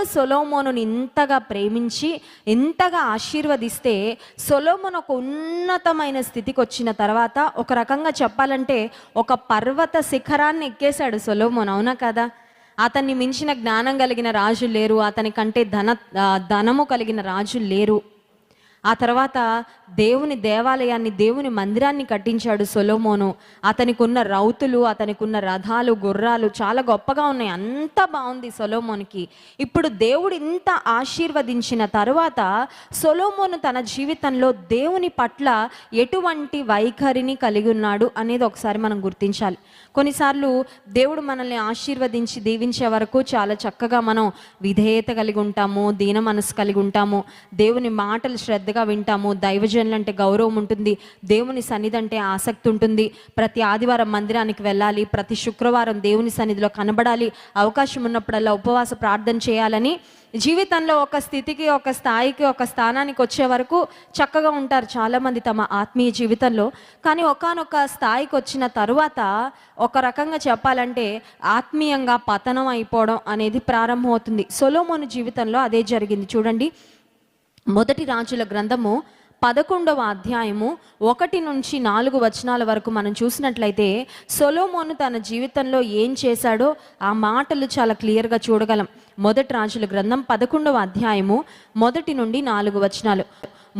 దేవుడు సొలొమోనుని ఇంతగా ప్రేమించి ఇంతగా ఆశీర్వదిస్తే సొలొమోను ఒక ఉన్నతమైన స్థితికి వచ్చిన తర్వాత ఒక రకంగా చెప్పాలంటే ఒక పర్వత శిఖరాన్ని ఎక్కేశాడు సొలొమోను, అవునా కదా? అతన్ని మించిన జ్ఞానం కలిగిన రాజులు లేరు, అతని కంటే ధనము కలిగిన రాజులు లేరు. ఆ తర్వాత దేవుని దేవాలయాన్ని, దేవుని మందిరాన్ని కట్టించాడు సొలొమోను. అతనికి ఉన్న రౌతులు, అతనికి ఉన్న రథాలు, గుర్రాలు చాలా గొప్పగా ఉన్నాయి. అంత బాగుంది సొలొమోనుకి. ఇప్పుడు దేవుడు ఇంత ఆశీర్వదించిన తరువాత సొలొమోను తన జీవితంలో దేవుని పట్ల ఎటువంటి వైఖరిని కలిగి ఉన్నాడు అనేది ఒకసారి మనం గుర్తించాలి. కొన్నిసార్లు దేవుడు మనల్ని ఆశీర్వదించి దీవించే వరకు చాలా చక్కగా మనం విధేయత కలిగి ఉంటాము, దీన మనసు కలిగి ఉంటాము, దేవుని మాటలు శ్రద్ధగా వింటాము, దైవజనులు అంటే గౌరవం ఉంటుంది, దేవుని సన్నిధి అంటే ఆసక్తి ఉంటుంది, ప్రతి ఆదివారం మందిరానికి వెళ్ళాలి, ప్రతి శుక్రవారం దేవుని సన్నిధిలో కనబడాలి, అవకాశం ఉన్నప్పుడల్లా ఉపవాస ప్రార్థన చేయాలని జీవితంలో ఒక స్థితికి, ఒక స్థాయికి, ఒక స్థానానికి వచ్చే వరకు చక్కగా ఉంటారు చాలామంది తమ ఆత్మీయ జీవితంలో. కానీ ఒకానొక స్థాయికి వచ్చిన తరువాత ఒక రకంగా చెప్పాలంటే ఆత్మీయంగా పతనం అయిపోవడం అనేది ప్రారంభమవుతుంది. సొలొమోను జీవితంలో అదే జరిగింది. చూడండి, మొదటి రాజుల గ్రంథము 11వ అధ్యాయము 1 నుంచి 4 వచనాల వరకు మనం చూసినట్లయితే సొలొమోను తన జీవితంలో ఏం చేశాడో ఆ మాటలు చాలా క్లియర్గా చూడగలం. మొదటి రాజుల గ్రంథం 11వ అధ్యాయము 1 నుండి 4 వచనాలు.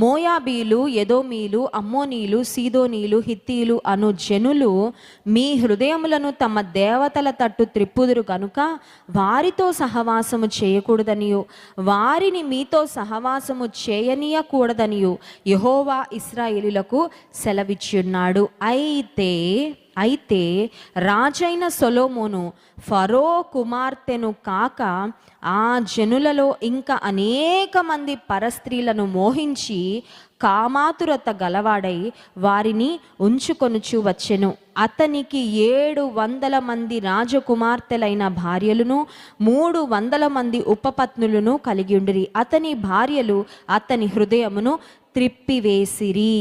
మోయాబీలు, ఎదోమీలు, అమ్మోనీలు, సీదోనీలు, హిత్తీలు అను జనులు మీ హృదయములను తమ దేవతల తట్టు త్రిప్పుదురు కనుక వారితో సహవాసము చేయకూడదనియు వారిని మీతో సహవాసము చేయనీయకూడదనియు యెహోవా ఇశ్రాయేలీయులకు సెలవిచ్చున్నాడు. అయితే రాజైన సొలొమోను ఫరో కుమార్తెను కాక ఆ జనులలో ఇంకా అనేక మంది పరస్త్రీలను మోహించి కామాతురత గలవాడై వారిని ఉంచుకొనుచు వచ్చెను. అతనికి 700 మంది రాజకుమార్తెలైన భార్యలను 300 మంది ఉపపత్నులను కలిగి ఉండిరి. అతని భార్యలు అతని హృదయమును త్రిప్పివేసిరి.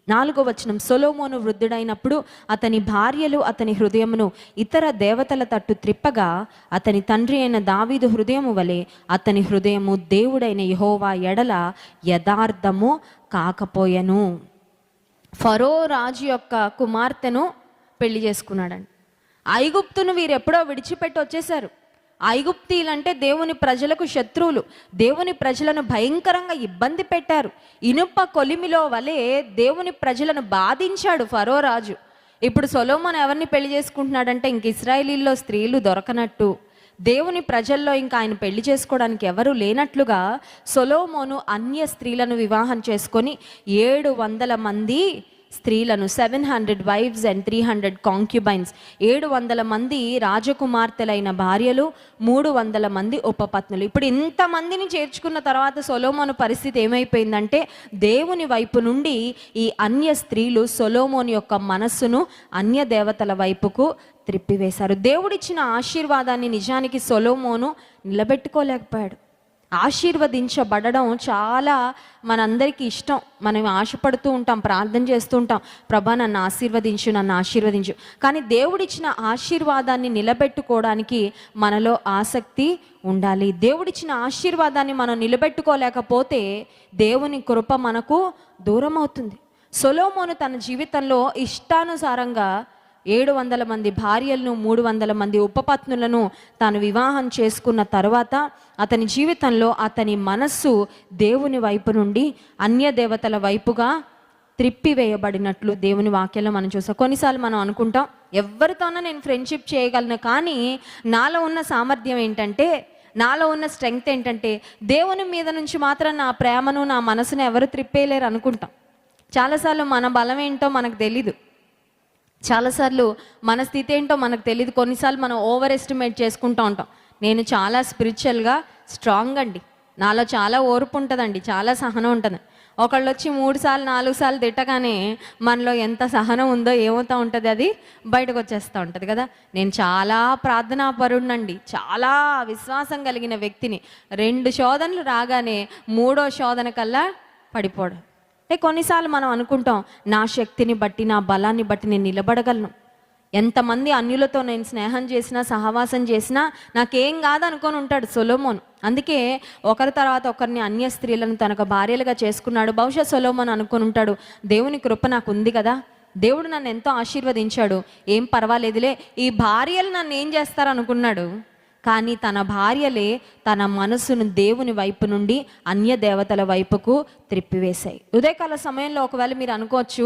4వ వచనం, సొలొమోను వృద్ధుడైనప్పుడు అతని భార్యలు అతని హృదయమును ఇతర దేవతల తట్టు త్రిప్పగా అతని తండ్రి అయిన దావీదు హృదయము వలె అతని హృదయము దేవుడైన యెహోవా ఎడల యథార్థము కాకపోయెను. ఫరో రాజు యొక్క కుమార్తెను పెళ్లి చేసుకున్నాడండి. ఐగుప్తును వీరు ఎప్పుడో విడిచిపెట్టి వచ్చేశారు. ఐగుప్తీలంటే దేవుని ప్రజలకు శత్రువులు, దేవుని ప్రజలను భయంకరంగా ఇబ్బంది పెట్టారు. ఇనుప కొలిమిలో వలె దేవుని ప్రజలను బాధించాడు ఫరో రాజు. ఇప్పుడు సొలొమోను ఎవరిని పెళ్లి చేసుకుంటున్నాడంటే ఇంక ఇశ్రాయేలీల్లో స్త్రీలు దొరకనట్టు, దేవుని ప్రజల్లో ఇంకా ఆయన పెళ్లి చేసుకోవడానికి ఎవరు లేనట్లుగా సొలొమోను అన్య స్త్రీలను వివాహం చేసుకొని 700 మంది స్త్రీలను, 700 వైఫ్స్ అండ్ 300 కాంక్యుబైన్స్, 700 మంది రాజకుమార్తెలైన భార్యలు, 300 మంది ఉపపత్నులు. ఇప్పుడు ఇంతమందిని చేర్చుకున్న తర్వాత సొలొమోను పరిస్థితి ఏమైపోయిందంటే దేవుని వైపు నుండి ఈ అన్య స్త్రీలు సొలొమోను యొక్క మనస్సును అన్య దేవతల వైపుకు త్రిప్పివేశారు. దేవుడిచ్చిన ఆశీర్వాదాన్ని నిజానికి సొలొమోను నిలబెట్టుకోలేకపోయాడు. ఆశీర్వదించబడడం చాలా మనందరికీ ఇష్టం, మనం ఆశపడుతూ ఉంటాం, ప్రార్థన చేస్తూ ఉంటాం, ప్రభా నన్ను ఆశీర్వదించు, నన్ను ఆశీర్వదించు. కానీ దేవుడిచ్చిన ఆశీర్వాదాన్ని నిలబెట్టుకోవడానికి మనలో ఆసక్తి ఉండాలి. దేవుడిచ్చిన ఆశీర్వాదాన్ని మనం నిలబెట్టుకోలేకపోతే దేవుని కృప మనకు దూరం అవుతుంది. సొలొమోను తన జీవితంలో ఇష్టానుసారంగా 700 మంది భార్యలను, 300 మంది ఉపపత్నులను తాను వివాహం చేసుకున్న తర్వాత అతని జీవితంలో అతని మనస్సు దేవుని వైపు నుండి అన్య దేవతల వైపుగా త్రిప్పివేయబడినట్లు దేవుని వాక్యంలో మనం చూస్తాం. కొన్నిసార్లు మనం అనుకుంటాం ఎవరితోనో నేను ఫ్రెండ్షిప్ చేయగలను, కానీ నాలో ఉన్న సామర్థ్యం ఏంటంటే, నాలో ఉన్న స్ట్రెంగ్త్ ఏంటంటే దేవుని మీద నుంచి మాత్రం నా ప్రేమను, నా మనసును ఎవరు త్రిప్పేయలేరు అనుకుంటాం. చాలాసార్లు మన బలం ఏంటో మనకు తెలీదు, చాలాసార్లు మన స్థితి ఏంటో మనకు తెలియదు. కొన్నిసార్లు మనం ఓవర్ ఎస్టిమేట్ చేసుకుంటూ ఉంటాం. నేను చాలా స్పిరిచువల్గా స్ట్రాంగ్ అండి, నాలో చాలా ఓర్పు ఉంటుందండి, చాలా సహనం ఉంటుంది. ఒకళ్ళు వచ్చి 3 సార్లు 4 సార్లు తిట్టగానే మనలో ఎంత సహనం ఉందో ఏమవుతూ ఉంటుంది, అది బయటకు వచ్చేస్తూ ఉంటుంది కదా. నేను చాలా ప్రార్థనాపరుడినండి, చాలా విశ్వాసం కలిగిన వ్యక్తిని. 2 శోధనలు రాగానే 3వ శోధన కల్లా పడిపోవడం. కొన్నిసార్లు మనం అనుకుంటాం నా శక్తిని బట్టి, నా బలాన్ని బట్టి నేను నిలబడగలను. ఎంతమంది అన్యులతో నేను స్నేహం చేసినా సహవాసం చేసినా నాకేం కాదనుకొని ఉంటాడు సొలొమోను. అందుకే ఒకరి తర్వాత ఒకరిని అన్య స్త్రీలను తనకు భార్యలుగా చేసుకున్నాడు. బహుశా సొలొమోను అనుకొని ఉంటాడు, దేవుని కృప నాకు ఉంది కదా, దేవుడు నన్ను ఎంతో ఆశీర్వదించాడు, ఏం పర్వాలేదులే, ఈ భార్యలు నన్ను ఏం చేస్తారు అనుకున్నాడు. కానీ తన భార్యలే తన మనసును దేవుని వైపు నుండి అన్య దేవతల వైపుకు త్రిప్పివేశాయి. ఉదయకాల సమయంలో ఒకవేళ మీరు అనుకోవచ్చు,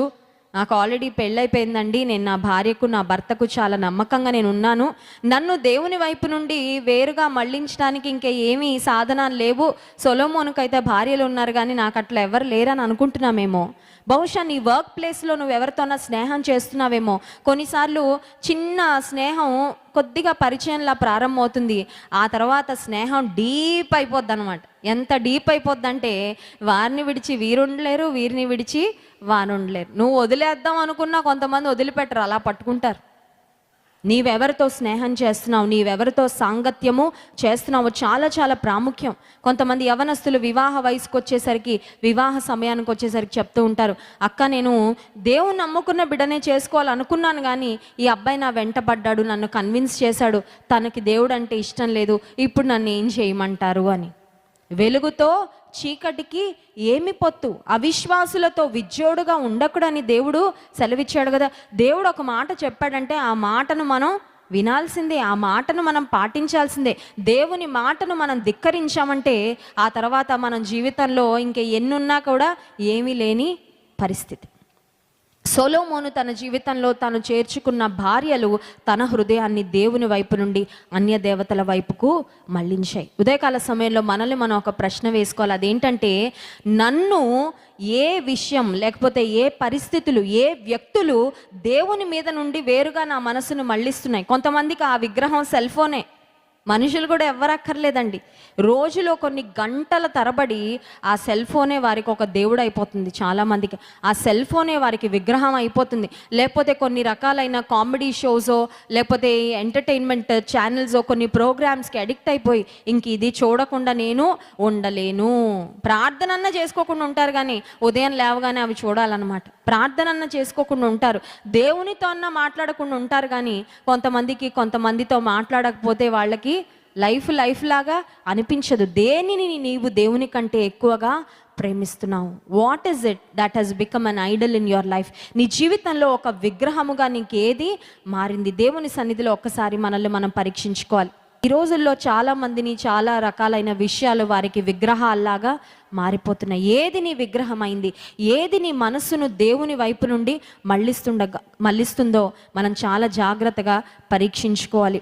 నాకు ఆల్రెడీ పెళ్ళైపోయిందండి, నేను నా భార్యకు నా భర్తకు చాలా నమ్మకంగా నేను ఉన్నాను, నన్ను దేవుని వైపు నుండి వేరుగా మళ్ళించడానికి ఇంకా ఏమీ సాధనాలు లేవు, సొలొమోనుకైతే భార్యలు ఉన్నారు కానీ నాకు అట్లా ఎవరు లేరని అనుకుంటున్నామేమో. బహుశా నీ వర్క్ ప్లేస్లో నువ్వు ఎవరితోనా స్నేహం చేస్తున్నావేమో. కొన్నిసార్లు చిన్న స్నేహం కొద్దిగా పరిచయంలా ప్రారంభమవుతుంది, ఆ తర్వాత స్నేహం డీప్ అయిపోద్ది అనమాట. ఎంత డీప్ అయిపోద్దంటే వారిని విడిచి వీరుండలేరు, వీరిని విడిచి వారు ఉండలేరు. నువ్వు వదిలేద్దాం అనుకున్నా కొంతమంది వదిలిపెట్టరు, అలా పట్టుకుంటారు. నీవెవరితో స్నేహం చేస్తున్నావు, నీవెవరితో సాంగత్యము చేస్తున్నావు చాలా చాలా ప్రాముఖ్యం. కొంతమంది యవనస్తులు వివాహ వయసుకు వచ్చేసరికి, వివాహ సమయానికి వచ్చేసరికి చెప్తూ ఉంటారు, అక్క నేను దేవుని నమ్ముకున్న బిడ్డనే చేసుకోవాలనుకున్నాను కానీ ఈ అబ్బాయి నా వెంట పడ్డాడు, నన్ను కన్విన్స్ చేశాడు, తనకి దేవుడు అంటే ఇష్టం లేదు, ఇప్పుడు నన్ను ఏం చేయమంటారు అని. వెలుగుతో చీకటికి ఏమి పొత్తు, అవిశ్వాసులతో విజ్జోడుగా ఉండకూడని దేవుడు సెలవిచ్చాడు కదా. దేవుడు ఒక మాట చెప్పాడంటే ఆ మాటను మనం వినాల్సిందే, ఆ మాటను మనం పాటించాల్సిందే. దేవుని మాటను మనం ధిక్కరించామంటే ఆ తర్వాత మనం జీవితంలో ఇంక ఎన్నున్నా కూడా ఏమీ లేని పరిస్థితి. సొలొమోను తన జీవితంలో తాను చేర్చుకున్న భార్యలు తన హృదయాన్ని దేవుని వైపు నుండి అన్య దేవతల వైపుకు మళ్ళించాయి. ఉదయకాల సమయంలో మనల్ని మనం ఒక ప్రశ్న వేసుకోవాలి, అదేంటంటే నన్ను ఏ విషయం లేకపోతే ఏ పరిస్థితులు, ఏ వ్యక్తులు దేవుని మీద నుండి వేరుగా నా మనసును మళ్ళిస్తున్నాయి. కొంతమందికి ఆ విగ్రహం సెల్ ఫోనే, మనుషులు కూడా ఎవ్వరక్కర్లేదండి. రోజులో కొన్ని గంటల తరబడి ఆ సెల్ ఫోనే వారికి ఒక దేవుడు అయిపోతుంది. చాలామందికి ఆ సెల్ ఫోనే వారికి విగ్రహం అయిపోతుంది. లేకపోతే కొన్ని రకాలైన కామెడీ షోసో లేకపోతే ఎంటర్టైన్మెంట్ ఛానల్సో కొన్ని ప్రోగ్రామ్స్కి అడిక్ట్ అయిపోయి ఇంక ఇది చూడకుండా నేను ఉండలేను. ప్రార్థన చేసుకోకుండా ఉంటారు కానీ ఉదయం లేవగానే అవి చూడాలన్నమాట. ప్రార్థన చేసుకోకుండా ఉంటారు, దేవునితో అన్న మాట్లాడకుండా ఉంటారు. కానీ కొంతమందితో మాట్లాడకపోతే వాళ్ళకి లైఫ్ లాగా అనిపించదు. దేనిని నీవు దేవుని కంటే ఎక్కువగా ప్రేమిస్తున్నావు? What is it that he's become an idol in your life? నీ జీవితంలో ఒక విగ్రహముగా నీకేది మారింది? దేవుని సన్నిధిలో ఒక్కసారి మనల్ని మనం పరీక్షించుకోవాలి. ఈ రోజుల్లో చాలా మందిని చాలా రకాలైన విషయాలు వారికి విగ్రహాల్లాగా మారిపోతున్నాయి. ఏది నీ విగ్రహం అయింది? ఏది నీ మనస్సును దేవుని వైపు నుండి మళ్ళిస్తుందో మనం చాలా జాగ్రత్తగా పరీక్షించుకోవాలి.